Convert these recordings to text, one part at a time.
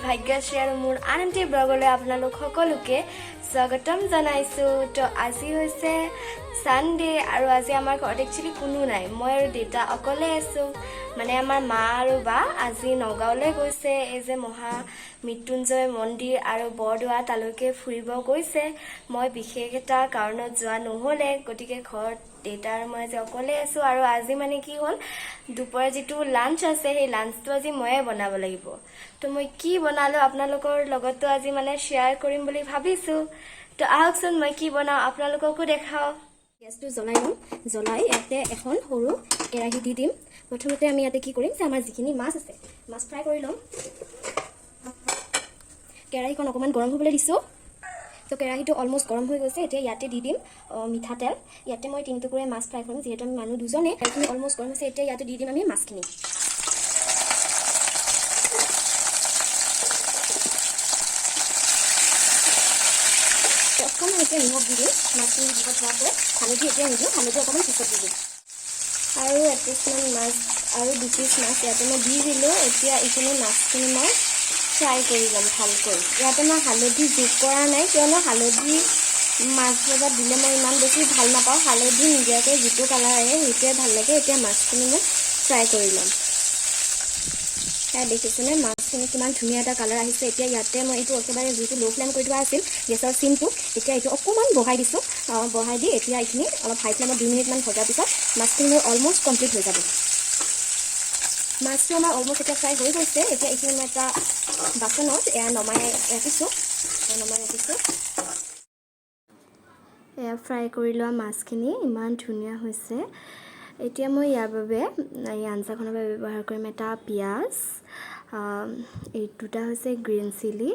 ভাগ্যশ্ৰী আৰু মোৰ আন এটি ব্লগলৈ আপোনালোক সকলোকে স্বাগতম জনাইছোঁ। তো আজি হৈছে সানডে আৰু আজি আমাৰ ঘৰত একচুৱেলি কোনো নাই, মই আৰু দেউতা অকলে আছোঁ। মানে আমাৰ মা আৰু বা আজি নগাঁৱলৈ গৈছে, এই যে মহামৃত্যুঞ্জয় মন্দিৰ আৰু বৰদোৱা তালৈকে ফুৰিব গৈছে। মই বিশেষ এটা কাৰণত যোৱা নহ'লে, গতিকে ঘৰত দেউতা আৰু মই আজি অকলে আছোঁ। আৰু আজি মানে কি হ'ল, দুপৰীয়া যিটো লাঞ্চ আছে সেই লাঞ্চটো আজি ময়ে বনাব লাগিব। তো মই কি বনালোঁ আপোনালোকৰ লগতো আজি মানে শ্বেয়াৰ কৰিম বুলি ভাবিছোঁ। তো আহকচোন মই কি বনাওঁ আপোনালোককো দেখাওঁ। গেছটো জ্বলাই দিম, জ্বলাই ইয়াতে এখন সৰু কেৰাহী দি দিম। প্ৰথমতে আমি ইয়াতে কি কৰিম যে আমাৰ যিখিনি মাছ আছে মাছ ফ্ৰাই কৰি ল'ম। কেৰাহীখন অকণমান গৰম হ'বলৈ দিছোঁ। তো কেৰাহীটো অলমষ্ট গৰম হৈ গৈছে। এতিয়া ইয়াতে দি দিম মিঠাতেল। ইয়াতে মই 3 টুকুৰা মাছ ফ্ৰাই কৰিম, যিহেতু আমি মানুহ দুজনে। এইখিনি অলমষ্ট গৰম হৈছে। এতিয়া ইয়াতে দি দিম আমি মাছখিনি। অকণমান এতিয়া নিমখ দি দিম মাছখিনি দিব পৰাকৈ। হালধি এতিয়া নিদিওঁ, হালধি অকণমান পিছত দি দিম। আৰু এপিচমান মাছ আৰু 2 পিচ মাছ ইয়াতে মই দি দিলোঁ। এতিয়া এইখিনি মাছখিনি মই ফ্ৰাই কৰি ল'ম ভালকৈ। ইয়াতে মই হালধি যোগ কৰা নাই, কিয়নো হালধি মাছ ভজাত দিলে মই ইমান বেছি ভাল নাপাওঁ। হালধি নিদিয়াকৈ যিটো কালাৰ আহে সেইটোৱে ভাল লাগে। এতিয়া মাছখিনি মই ফ্ৰাই কৰি ল'ম। দেখিছেনে মাছখিনি কিমান ধুনীয়া এটা কালাৰ আহিছে। এতিয়া ইয়াতে মই এইটো একেবাৰে যিটো ল' ফ্লেম কৰি থোৱা আছিল গেছৰ চিমটো, এতিয়া এইটো অকণমান বঢ়াই দিছোঁ। বঢ়াই দি এতিয়া এইখিনি অলপ হাই ফ্লেমত 2 মিনিটমান ভজাৰ পিছত মাছখিনি মোৰ অলমষ্ট কমপ্লিট হৈ যাব। মাছটো আমাৰ অলমষ্ট এতিয়া ফ্ৰাই হৈ গৈছে। এতিয়া এইখিনি মই এটা বাচনত নমাই ৰাখিছোঁ। এয়া ফ্ৰাই কৰি লোৱা মাছখিনি ইমান ধুনীয়া হৈছে। এতিয়া মই ইয়াৰ বাবে এই আঞ্জাখনৰ বাবে ব্যৱহাৰ কৰিম এটা পিঁয়াজ, এই দুটা হৈছে গ্ৰীণ চিলি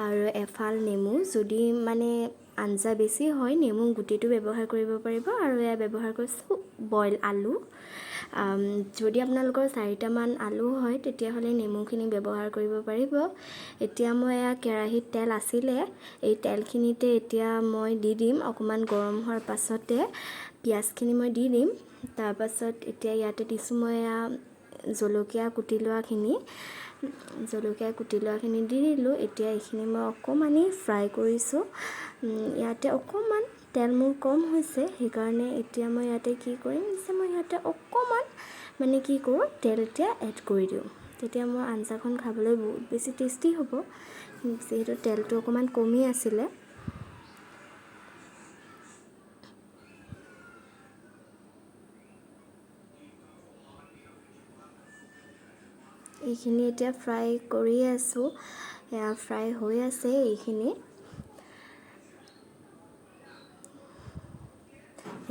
আৰু এফাল নেমু। যদি মানে আঞ্জা বেছি হয় নেমু গুটিটো ব্যৱহাৰ কৰিব পাৰিব। আৰু এয়া ব্যৱহাৰ কৰিছোঁ বইল আলু। যদি আপোনালোকৰ 4টামান আলু হয় তেতিয়াহ'লে নেমুখিনি ব্যৱহাৰ কৰিব পাৰিব। এতিয়া মই এয়া কেৰাহীত তেল আছিলে, এই তেলখিনিতে এতিয়া মই দি দিম। অকণমান গৰম হোৱাৰ পাছতে পিঁয়াজখিনি মই দি দিম। তাৰপাছত এতিয়া ইয়াতে দিছোঁ মই এয়া জলকীয়া কুটি লোৱাখিনি দি দিলোঁ। এতিয়া এইখিনি মই অকণমানেই ফ্ৰাই কৰিছোঁ। ইয়াতে অকণমান তেল মোৰ কম হৈছে, সেইকাৰণে এতিয়া মই ইয়াতে কি কৰিম যে মই ইয়াতে অকণমান মানে কি কৰোঁ তেল এতিয়া এড কৰি দিওঁ। তেতিয়া মোৰ আঞ্জাখন খাবলৈ বহুত বেছি টেষ্টি হ'ব, যিহেতু তেলটো অকণমান কমি আছিলে। এইখিনি এতিয়া ফ্ৰাই কৰি আছোঁ, এয়া ফ্ৰাই হৈ আছে এইখিনি।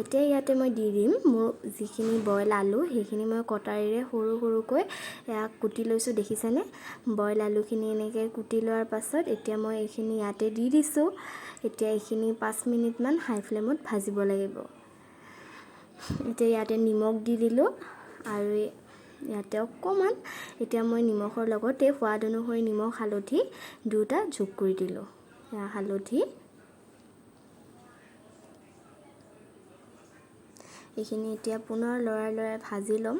এতিয়া ইয়াতে মই দি দিম মোৰ যিখিনি বইল আলু, সেইখিনি মই কটাৰীৰে সৰু সৰুকৈ এয়া কুটি লৈছোঁ। দেখিছেনে বইল আলুখিনি এনেকৈ কুটি লোৱাৰ পাছত এতিয়া মই এইখিনি ইয়াতে দি দিছোঁ। এতিয়া এইখিনি 5 মিনিটমান হাই ফ্লেমত ভাজিব লাগিব। এতিয়া ইয়াতে নিমখ দি দিলোঁ আৰু ইয়াতে অকণমান এতিয়া মই নিমখৰ লগতে সোৱাদ অনুসৰি নিমখ হালধি দুটা যোগ কৰি দিলোঁ। হালধি এইখিনি এতিয়া পুনৰ লৰাই ভাজি ল'ম।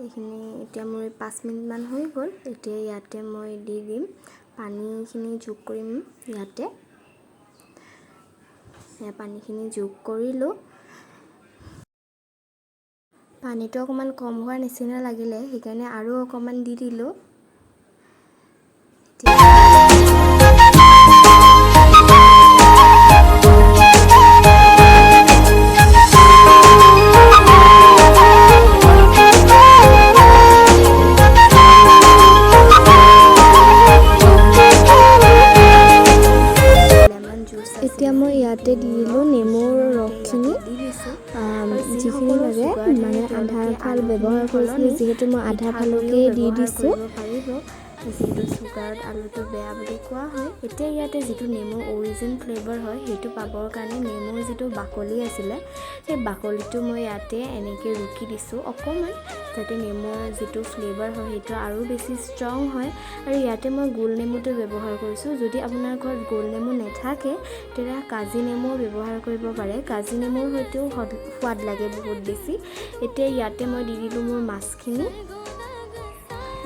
এইখিনি এতিয়া মোৰ 5 মিনিটমান হৈ গ'ল। এতিয়া ইয়াতে মই দি দিম পানীখিনি যোগ কৰিম। ইয়াতে পানীখিনি যোগ কৰিলোঁ। পানীটো অকণমান কম হোৱাৰ নিচিনা লাগিলে, সেইকাৰণে আৰু অকণমান দি দিলোঁ। এতিয়া মই ইয়াতে দি দিলোঁ নেমুৰ ৰসখিনি, যিখিনি লাগে মানে আধা ফাল ব্যৱহাৰ কৰিছিলোঁ, যিহেতু মই আধা ফালকে দি দিছোঁ। যিহেতু চুগাৰত আলুটো বেয়া বুলি কোৱা হয়। এতিয়া ইয়াতে যিটো নেমু অৰিজিন ফ্লেভাৰ হয় সেইটো পাবৰ কাৰণে নেমুৰ যিটো বাকলি আছিলে সেই বাকলিটো মই ইয়াতে এনেকৈ ৰুকি দিছোঁ অকণমান, যাতে নেমুৰ যিটো ফ্লেভাৰ হয় সেইটো আৰু বেছি ষ্ট্ৰং হয়। আৰু ইয়াতে মই গোল নেমুটো ব্যৱহাৰ কৰিছোঁ। যদি আপোনাৰ ঘৰত গোল নেমু নাথাকে তেতিয়া কাজি নেমু ব্যৱহাৰ কৰিব পাৰে। কাজি নেমুৰ সৈতেও সোৱাদ লাগে বহুত বেছি। এতিয়া ইয়াতে মই দি দিলোঁ মোৰ মাছখিনি।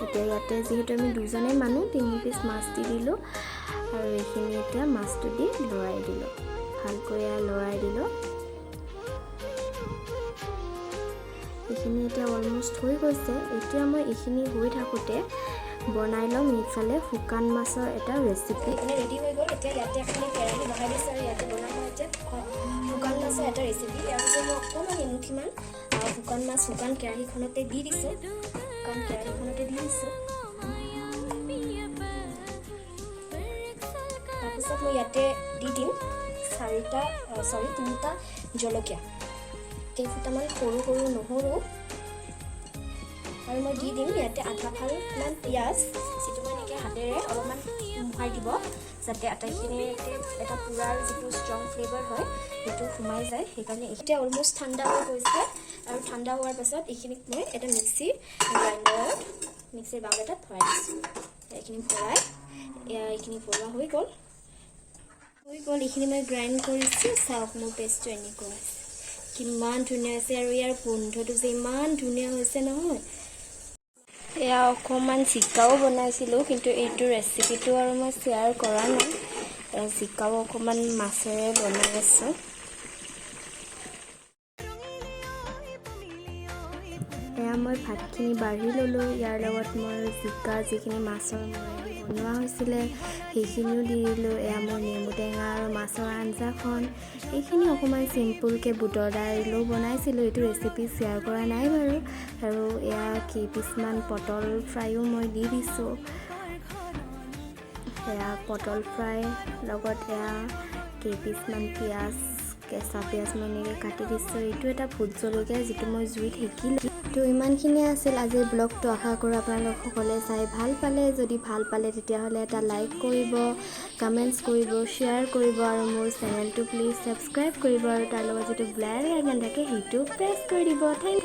এতিয়া ইয়াতে যিহেতু আমি দুজনে মানুহ 3 পিচ মাছ দি দিলোঁ আৰু এইখিনি এতিয়া মাছটো দি লৰাই দিলোঁ, ভালকৈ লৰাই দিলোঁ। এইখিনি এতিয়া অলমষ্ট হৈ গৈছে। এতিয়া মই এইখিনি হৈ থাকোঁতে বনাই ল'ম ইফালে শুকান মাছৰ এটা ৰেচিপি। এইখিনি ৰেডি হৈ গ'ল। এতিয়া ইয়াতে আপুনি কেৰাহী বহাই দিছোঁ আৰু ইয়াতে বনাম মই এতিয়া শুকান মাছৰ এটা ৰেচিপি। ইয়াৰ পিছত মই অকণমান এমুঠিমান শুকান মাছ শুকান কেৰাহীখনতে দি দিছোঁ। তাৰপিছত মই ইয়াতে দি দিম 3টা জলকীয়া, কেইফুটামান সৰু সৰু নহৰু, আৰু মই দি দিম ইয়াতে আধা ফালমান পিঁয়াজ, যিটো মই এনেকৈ হাতেৰে অলপমান মোহাই দিব যাতে আটাইখিনি এটা পুৰাৰ যিটো ষ্ট্ৰং ফ্লেভাৰ হয় সেইটো সোমাই যায়। সেইকাৰণে এতিয়া অলমষ্ট ঠাণ্ডা হৈ গৈছে আৰু ঠাণ্ডা হোৱাৰ পাছত এইখিনিক মই এটা মিক্সিৰ বাউল এটাত ভৰাই দিছোঁ। এইখিনি ভৰোৱা হৈ গ'ল। এইখিনি মই গ্ৰাইণ্ড কৰিছোঁ। চাওক মোৰ পেষ্টটো এনেকুৱা আছে, কিমান ধুনীয়া হৈছে আৰু ইয়াৰ গোন্ধটো যে ইমান ধুনীয়া হৈছে নহয়। এয়া অকণমান জিকাও বনাইছিলোঁ, কিন্তু এইটো ৰেচিপিটো আৰু মই শ্বেয়াৰ কৰা নাই। জিকাও অকণমান মাছেৰে বনাই আছোঁ। এয়া মই ভাতখিনি বাঢ়ি ল'লোঁ। ইয়াৰ লগত মই জিকা যিখিনি মাছৰ মূৰেদি বনোৱা হৈছিলে সেইখিনিও দি দিলোঁ। এয়া মোৰ নেমু টেঙা আৰু মাছৰ আঞ্জাখন। এইখিনি অকণমান চিম্পুলকৈ বুটৰ দাইলো বনাইছিলোঁ, এইটো ৰেচিপি শ্বেয়াৰ কৰা নাই বাৰু। আৰু এয়া কেইপিচমান পটল ফ্ৰাইও মই দি দিছোঁ। এয়া পটল ফ্ৰাই লগত এয়া কেইপিচমান পিঁয়াজ, কেঁচা পিঁয়াজ মই এনেকৈ কাটি দিছোঁ। এইটো এটা ভোট জলকীয়া যিটো মই জুইত সেকিলোঁ। তো ইমানখিনিয়ে আছিল আজিৰ ব্লগটো। আশা কৰোঁ আপোনালোক সকলোৱে চাই ভাল পালে। যদি ভাল পালে তেতিয়াহ'লে এটা লাইক কৰিব, কমেণ্টছ কৰিব, শ্বেয়াৰ কৰিব আৰু মোৰ চেনেলটো প্লিজ ছাবস্ক্ৰাইব কৰিব আৰু তাৰ লগত যিটো বেল আইকন থাকে সেইটো প্ৰেছ কৰি দিব। Thank U.